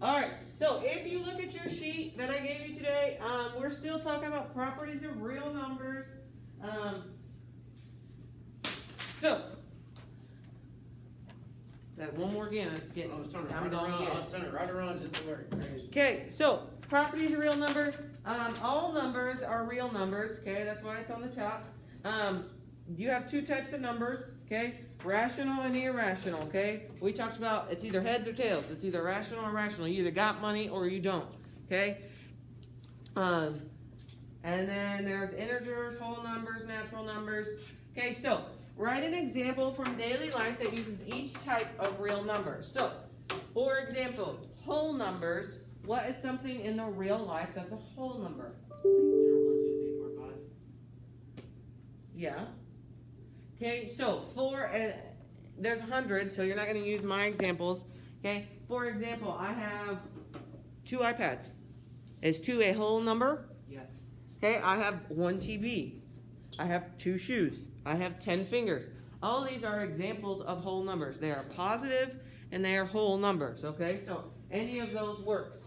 All right, so if you look at your sheet that I gave you today, we're still talking about properties of real numbers. So, that one more again. It's getting, I was turning right around just to work. Okay, so properties of real numbers. All numbers are real numbers. Okay, that's why it's on the top. You have two types of numbers. Okay, rational and irrational. Okay, we talked about it's either heads or tails. It's either rational or irrational. You either got money or you don't. Okay. And then there's integers, whole numbers, natural numbers. Okay, so write an example from daily life that uses each type of real number. So, for example, whole numbers. What is something in the real life that's a whole number? 0, 1, 2, 3, 4, 5. Yeah. Okay, so there's 100, so you're not going to use my examples. Okay, for example, I have 2 iPads. Is 2 a whole number? Yeah. Okay, I have 1 TV. I have 2 shoes. I have 10 fingers. All these are examples of whole numbers. They are positive and they are whole numbers. Okay, so any of those works.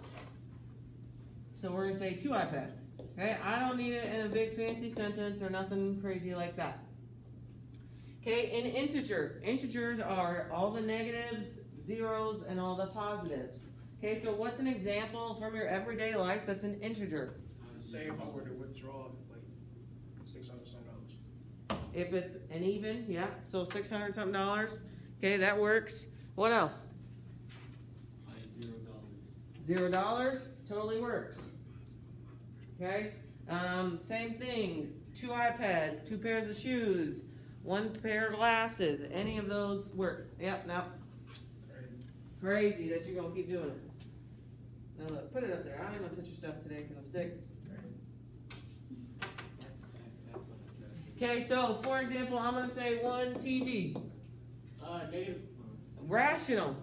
So we're going to say 2 iPads. Okay, I don't need it in a big fancy sentence or nothing crazy like that. Okay, an integer. Integers are all the negatives, zeros, and all the positives. Okay, so what's an example from your everyday life that's an integer? Say if I were to withdraw like $600 something. If it's an even, yeah, so $600 something. Okay, that works. What else? $0 totally works. Okay, same thing. 2 iPads, 2 pairs of shoes, 1 pair of glasses. Any of those works. Yep, now crazy that you're gonna keep doing it. Now look, put it up there. I ain't gonna touch your stuff today because I'm sick. Okay, so for example, I'm gonna say 1 TV. Negative. Rational.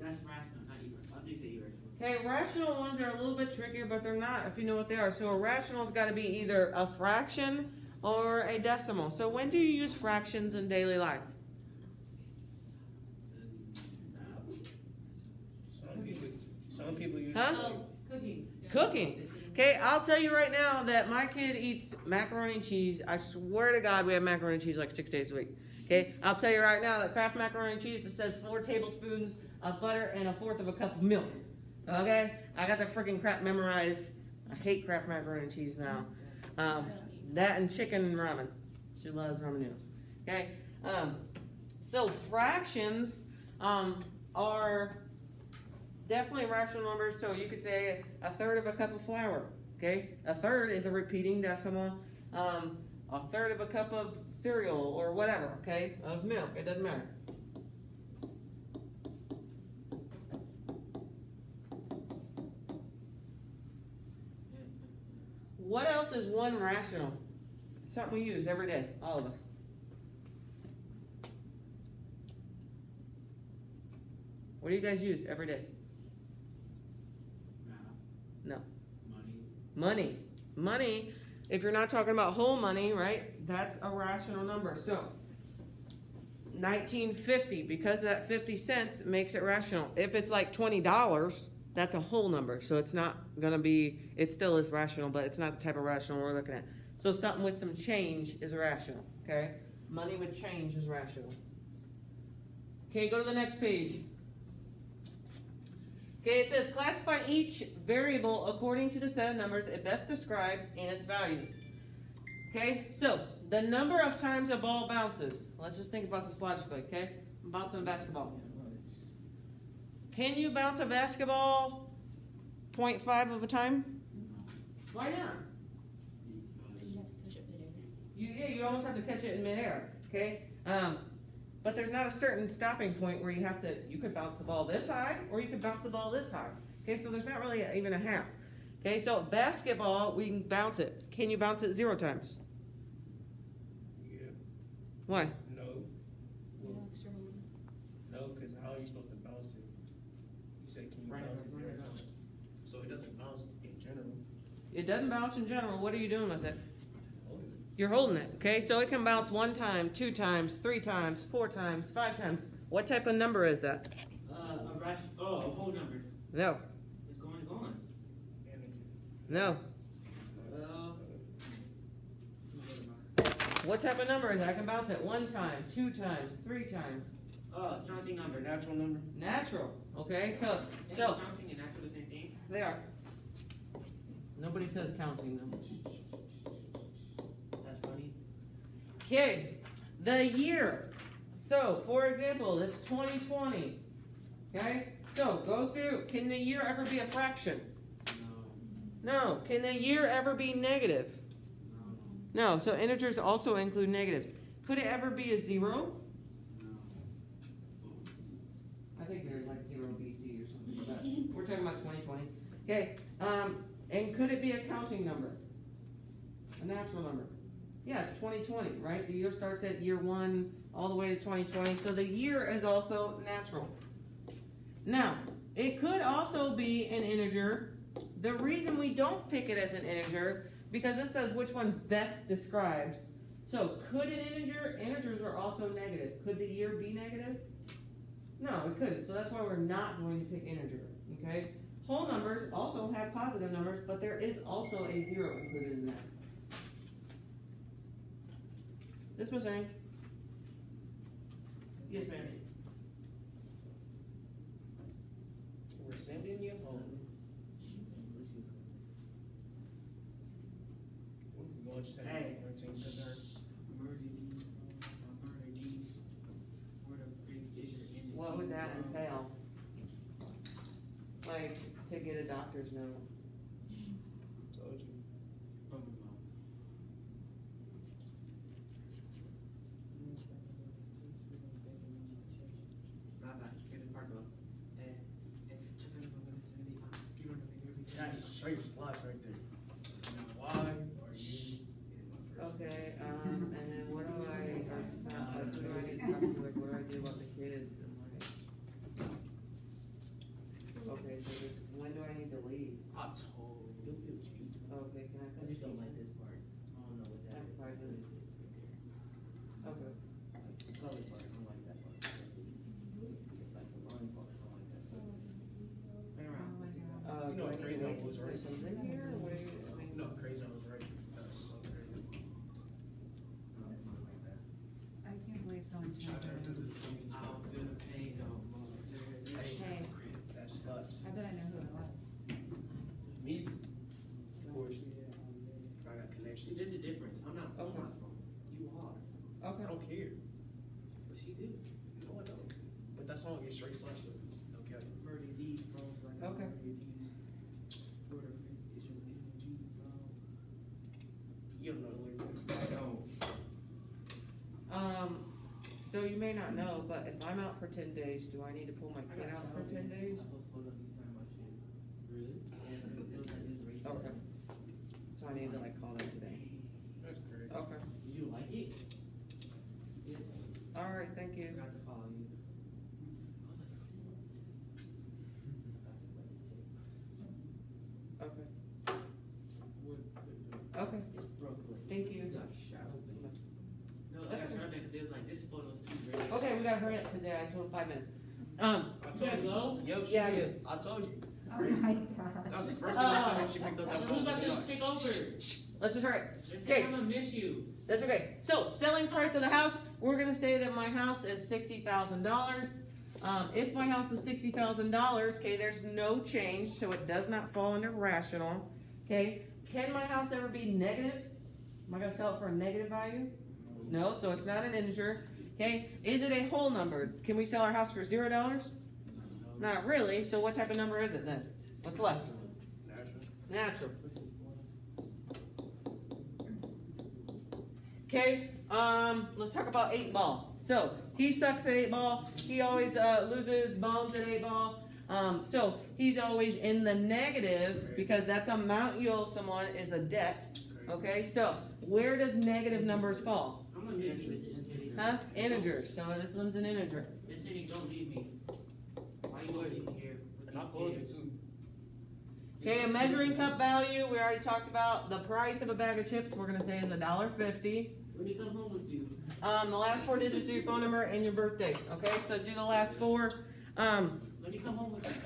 That's rational, not irrational. I'll just say irrational. Okay, rational ones are a little bit trickier, but they're not if you know what they are. So a rational's got to be either a fraction or a decimal. So when do you use fractions in daily life? Some people use Cooking. Cooking. Okay, I'll tell you right now that my kid eats macaroni and cheese. I swear to God we have macaroni and cheese like 6 days a week. Okay, I'll tell you right now that Kraft macaroni and cheese, it says 4 tablespoons of butter and 1/4 of a cup of milk. Okay, I got the freaking crap memorized. I hate Kraft macaroni and cheese now. That and chicken and ramen. She loves ramen noodles. Okay, so fractions are definitely rational numbers. So you could say 1/3 of a cup of flour. Okay, 1/3 is a repeating decimal. 1/3 of a cup of cereal or whatever. Okay, of milk. It doesn't matter. What else is 1 rational? Something we use every day, all of us. What do you guys use every day? No. Money. Money, if you're not talking about whole money, right, that's a rational number. So, 1950, because that 50 cents makes it rational. If it's like $20, that's a whole number. So it's not going to be, it still is rational, but it's not the type of rational we're looking at. So something with some change is rational, okay? Money with change is rational. Okay, go to the next page. Okay, it says classify each variable according to the set of numbers it best describes and its values. Okay, so the number of times a ball bounces. Let's just think about this logically, okay? I'm bouncing a basketball. Can you bounce a basketball 0.5 of a time? Why not? You almost have to catch it in midair, okay? But there's not a certain stopping point where you could bounce the ball this high or you could bounce the ball this high. Okay, so there's not really even a half. Okay, so basketball, we can bounce it. Can you bounce it 0 times? Yeah. Why? No. No, because how are you supposed to bounce it? You said, can you bounce it 0 times? So it doesn't bounce in general. It doesn't bounce in general. What are you doing with it? You're holding it, okay? So it can bounce 1 time, 2 times, 3 times, 4 times, 5 times. What type of number is that? A a whole number. No. It's going. No. Well, What type of number is it? I can bounce it 1 time, 2 times, 3 times. counting number. Natural number. Natural. Okay. So Counting and natural the same thing. they are. Nobody says counting them. That's funny. Okay. The year. So, for example, it's 2020. Okay. So go through. Can the year ever be a fraction? No. Can the year ever be negative? No. So integers also include negatives. Could it ever be a 0? I think there's like 0 BC or something, but we're talking about 2020. Okay. And could it be a counting number? A natural number? Yeah, it's 2020, right? The year starts at year 1 all the way to 2020. So the year is also natural. Now, it could also be an integer. The reason we don't pick it as an integer, because this says which one best describes. So, could an integer? Integers are also negative. Could the year be negative? No, it couldn't. So that's why we're not going to pick integer. Okay? Whole numbers also have positive numbers, but there is also a 0 included in that. This was saying. Yes, ma'am. We're sending you home. We'll just send Hey. everything to her. Murder these. Where the freak is your energy? What would that entail? Like, to get a doctor's note. Told you. From my mom. That's straight slots right there. Why are you? Okay, and then what do I, who do I need to talk to, like, what do I do about the kids, and like, okay, so this, when do I need to leave? I told you. Okay, can I I finish? just don't like this part. I don't know what that is. 5 minutes. Okay. Like the color part, I don't like that part. Like the line part, I don't like that part. Turn around. Let's see that. You know, do I Crazy need to Uncle was put right. things in here, or what do you, I mean? No, crazy. I was right. That was so crazy. No, I don't like that. I can't believe someone I tried tried to to. do the thing. I don't feel the pain no more. Hey, that sucks. I bet I know who it was. Me. Of course. I got See, connections. there's a difference. I'm not on Okay. my phone. You are. I Okay. don't care. But she do. No, I don't. But that song gets straight slaps. Okay. Murder these bros like I Okay. murder these. Where the freak is your energy, bro? You don't know the lyrics. I don't. So you may not know, but if I'm out for 10 days, do I need to pull my kid out for 10 days? Really? Yeah, it feels like this racist. Okay. So I need to like call them today. That's great. Okay. Did you like it? Yeah. Alright, thank I you. forgot to follow you. I was like, Okay. Okay. it's Brooklyn. Thank you. You got shot open. No, I got shot open because they was like, this photo's too racist. Okay, we gotta hurry up because I told 5 minutes. I You gotta go? Yo, she Yeah, I did. I told you. Oh my That gosh. was the first thing I said when she picked up that So phone. who about to take over? Let's just hurry. Just Okay. I'm gonna miss you. That's okay. So, selling price of the house, we're gonna say that my house is $60,000. If my house is $60,000, okay, there's no change, so it does not fall under rational. Okay, can my house ever be negative? Am I gonna sell it for a negative value? No, so it's not an integer. Okay, is it a whole number? Can we sell our house for $0? Not really. So what type of number is it then? What's left? Natural. Natural. Okay, let's talk about 8 ball. So he sucks at 8 ball. He always loses bones at 8 ball. So he's always in the negative because that's amount you owe someone is a debt. Okay, so where does negative numbers fall? I'm gonna miss you, Miss Infinity. Huh? Integers. So this one's an integer. Miss Infinity, don't leave me. Why you gonna leave me here And I with pulled these it kids? too. Okay, a measuring cup value. We already talked about the price of a bag of chips. We're gonna say is $1.50. When he come home with you. The last 4 digits of your phone number and your birthday. Okay, so do the last 4. Let me come home with you.